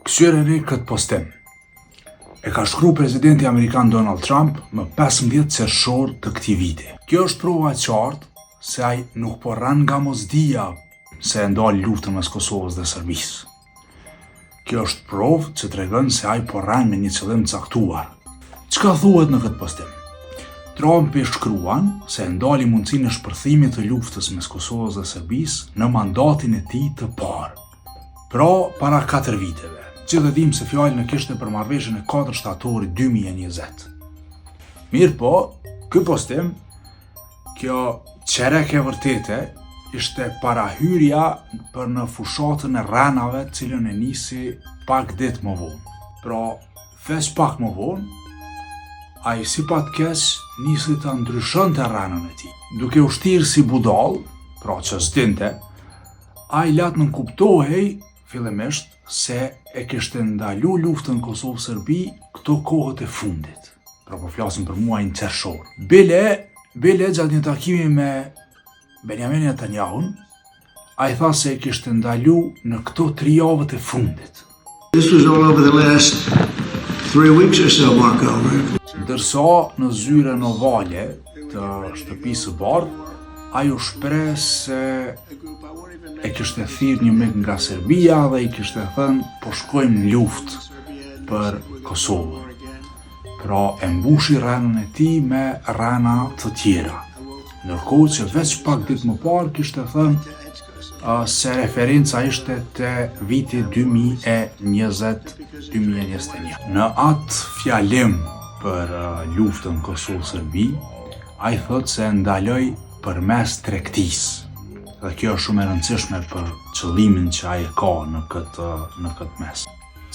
Kësyre re këtë postim e ka shkru presidenti Amerikan Donald Trump më 15 qershor të këtij viti. Kjo është prova e qartë se ai nuk po rran nga mosdia se e ndali luftën mes Kosovës dhe Serbisë. Kjo është provë që tregon se ai po rran me një qëllim caktuar. Çka thuhet në këtë postim? Trump i shkruan se e ndali mundësinë e shpërthimit të luftës mes Kosovës dhe Serbisë në mandatin e tij të parë. Pra, para 4 viteve. Gjithë dim se fjalën e kishte për marrëveshjen e 4 shtatorit 2020. Mirë po, ky postim, kjo çerek e vërtete, ishte parahyrja për në fushatën e rranave cilën e nisi pak ditë më vonë. Pra, veç pak më vonë, ai si patkeq nisi të ndryshonte rranën e tij. Duke u shtirë si budall, pra që s'dinte, ai lat nënkuptohej fillimisht se e kishte ndalu luftën Kosovë-Serbi këto kohët e fundit. Pra po flasim për muajin qershor. Bile gjatë një takimi me Benjamin Netanyahun, ai tha se e kishte ndalu në këto 3 javët e fundit. This was all over the last 3 weeks or so, Marco, right? Ndërsa në zyren ovale të shtëpisë së bardhë, ai u shpreh se e kishte thirrë një mik nga Serbia dhe i kishte thënë po shkojmë në luftë për Kosovën. Pra e mbushi rranën e tij me rrana të tjera. Ndërkohë që veç pak ditë më parë kishte thënë se referenca ishte te viti 2020-2021. Në atë fjalim për luftën Kosovë-Serbi, ai thotë se ndaloi përmes tregtisë. Dhe kjo është shumë e rëndësishme për qëllimin që ai ka në këtë mes.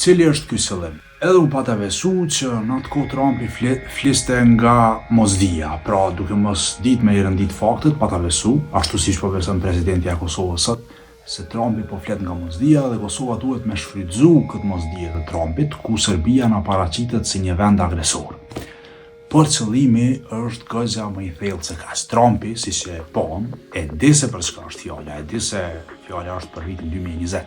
Cili është ky qëllim? Edhe unë pata besu që në atë kohë Trumpi fliste nga mosdia, pra duke mos ditë me i rëndit faktet, pata besu, ashtu siç po beson presidenti i Kosovës sot, se Trumpi po flet nga mosdia dhe Kosova duhet me shfrytzu këtë mosdije të Trumpit, ku Serbia na paraqitet si një vend agresor. Por qëllimi është goxha më i thellë se kaq. Trumpi, siç e pam, e di se për çka është fjala, e di se fjala është për vitin 2020.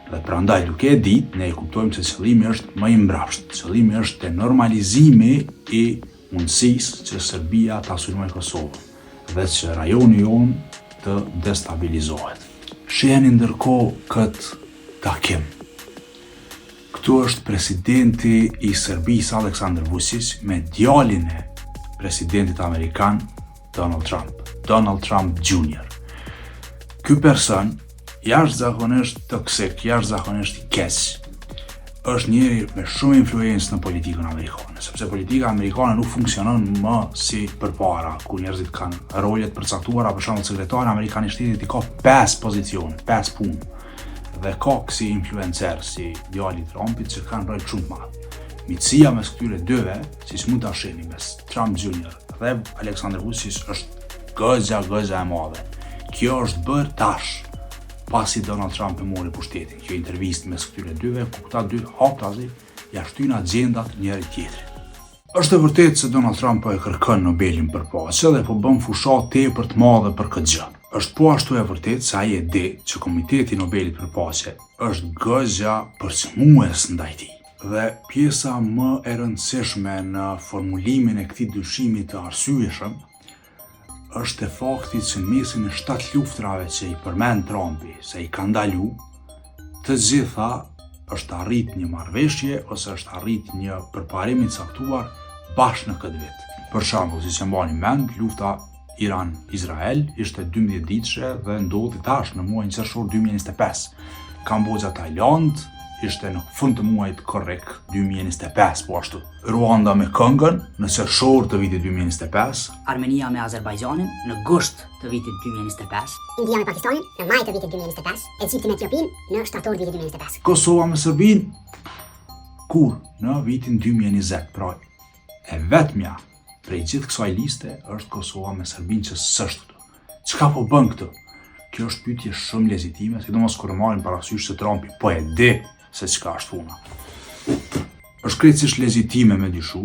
Dhe prandaj duke e ditë, ne e kuptojmë se qëllimi është më i mbrapsht. Qëllimi është te normalizimi i mundësisë që Serbia ta sulmojë Kosovën dhe që rajoni jonë të destabilizohet. Shiheni ndërkohë këtë takim. Këtu është presidenti i Serbisë Aleksandar Vučić me djalin e presidentit amerikan Donald Trump Jr. Ky person jashtëzakonisht toksik, jashtëzakonisht i keq, është njëri me shumë influencë në politikën amerikane, sepse politika amerikane nuk funksionon më si përpara, ku njerëzit kanë rolet përcaktuara, për shembull sekretari amerikan i shtetit i ka 5 pozicione, 5 punë. Dhe ka kësi influencer si djali Trumpit që kanë rol shumë të madh. Miqësia mes këtyre dyve, siç mund ta shihni mes Trump Jr. dhe Aleksandar Vučić është goxha e madhe. Kjo është bërë tash pasi Donald Trump e mori pushtetin. Kjo intervistë mes këtyre dyve, ku këta dy haptazi ja shtyn agjendat njëri tjetrit. Është e vërtetë se Donald Trump po e kërkon Nobelin për paqe dhe po bën fushat tepër të madhe për këtë gjë. Është po ashtu e vërtetë se ai e di që Komiteti Nobelit për Paqe është goxha përçmues ndaj tij. Dhe pjesa më e rëndësishme në formulimin e këtij dyshimi të arsyeshëm është e fakti që në mesin e 7 luftrave që i përmend Trumpi se i ka ndalu, të gjitha është arrit një marrëveshje ose është arrit një përparim i caktuar bashkë në këtë vit. Për shembull, siç e mbani mend, lufta Iran-Izrael ishte 12 ditëshe dhe ndodhi tash në muajin qershor 2025. Kambodja-Tajland ishte në fund të muajit korrekt 2025, po ashtu. Ruanda me Këngën në qershor të vitit 2025. Armenia me Azerbajxhanin në gusht të vitit 2025. India me Pakistanin në maj të vitit 2025. Egjipti me Etiopinë në shtator të vitit 2025. Kosova me Serbinë kur? Në vitin 2020. Pra e vetmja prej gjithë kësaj liste është Kosova me Serbinë që s'është këtu. Çka po bën këtu? Kjo është pyetje shumë legjitime, sidomos kur marrim parasysh se Trumpi po e di se çka është puna. Është krejtësisht legjitime me dyshu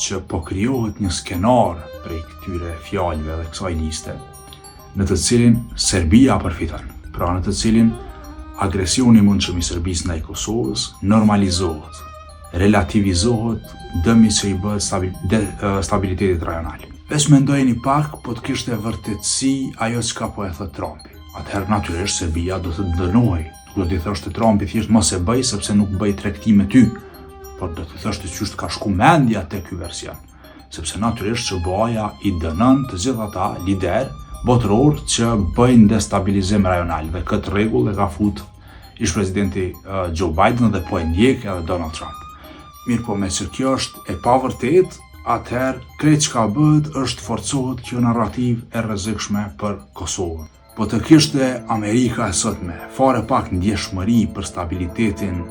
që po krijohet një skenar prej këtyre fjalëve dhe kësaj liste, në të cilin Serbia përfiton, pra në të cilin agresioni i mundshëm i Serbisë ndaj Kosovës normalizohet, relativizohet dëmi që i bëhet stabilitetit rajonal. Veç mendojeni pak, po të kishte vërtetësi ajo çka po e thot Trumpi. Atëherë natyrisht Serbia do të dënohej. Do t'i thoshte Trumpi thjesht mos e bëj sepse nuk bëj tregti me ty, por do t'i thoshte qysh ka shku mendja te ky version. Sepse natyrisht SBA-ja i dënon të gjithë ata lider botëror që bëjnë destabilizim rajonal dhe këtë rregull e ka fut ish presidenti Joe Biden dhe po e ndjek edhe Donald Trump. Mirë po me që kjo është e pavërtet, atëherë krejt çka bëhet është forcohet kjo narrativ e rrezikshme për Kosovën. Po të kishte Amerika e sotme fare pak ndjeshmëri për stabilitetin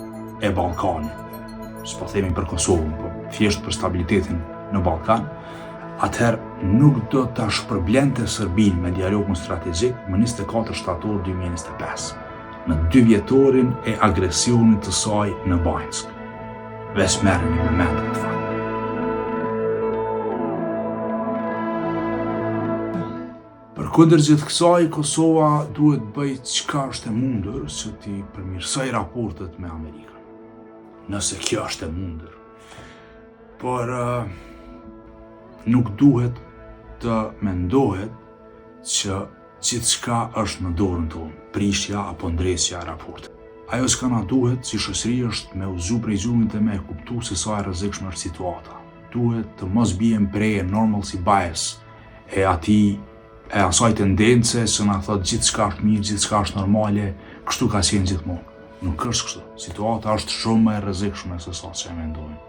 e Ballkanit, s'po themi për Kosovën, po thjesht për stabilitetin në Ballkan, atëherë nuk do ta shpërblente Serbinë me dialogun strategjik më 24 shtator 2025, në 2 vjetorin e agresionit të saj në Bajnsk. Veç merreni me mend këtë fakt. Përkundër gjithë kësaj, Kosova duhet bëj çka është e mundur që t'i përmirësoj raportet me Amerikën. Nëse kjo është e mundur. Por nuk duhet të mendohet që gjithçka është në dorën tonë, prishja apo ndresja e raportit. Ajo që na duhet si shoqëri është me uzu prej gjumit dhe me kuptu se sa e rrezikshme është situata. Duhet të mos bien prej normalcy bias e asaj tendence që na thot gjithçka është mirë, gjithçka është normale, kështu ka qenë gjithmonë. Nuk është kështu. Situata është shumë më e rrezikshme se sa që mendojmë.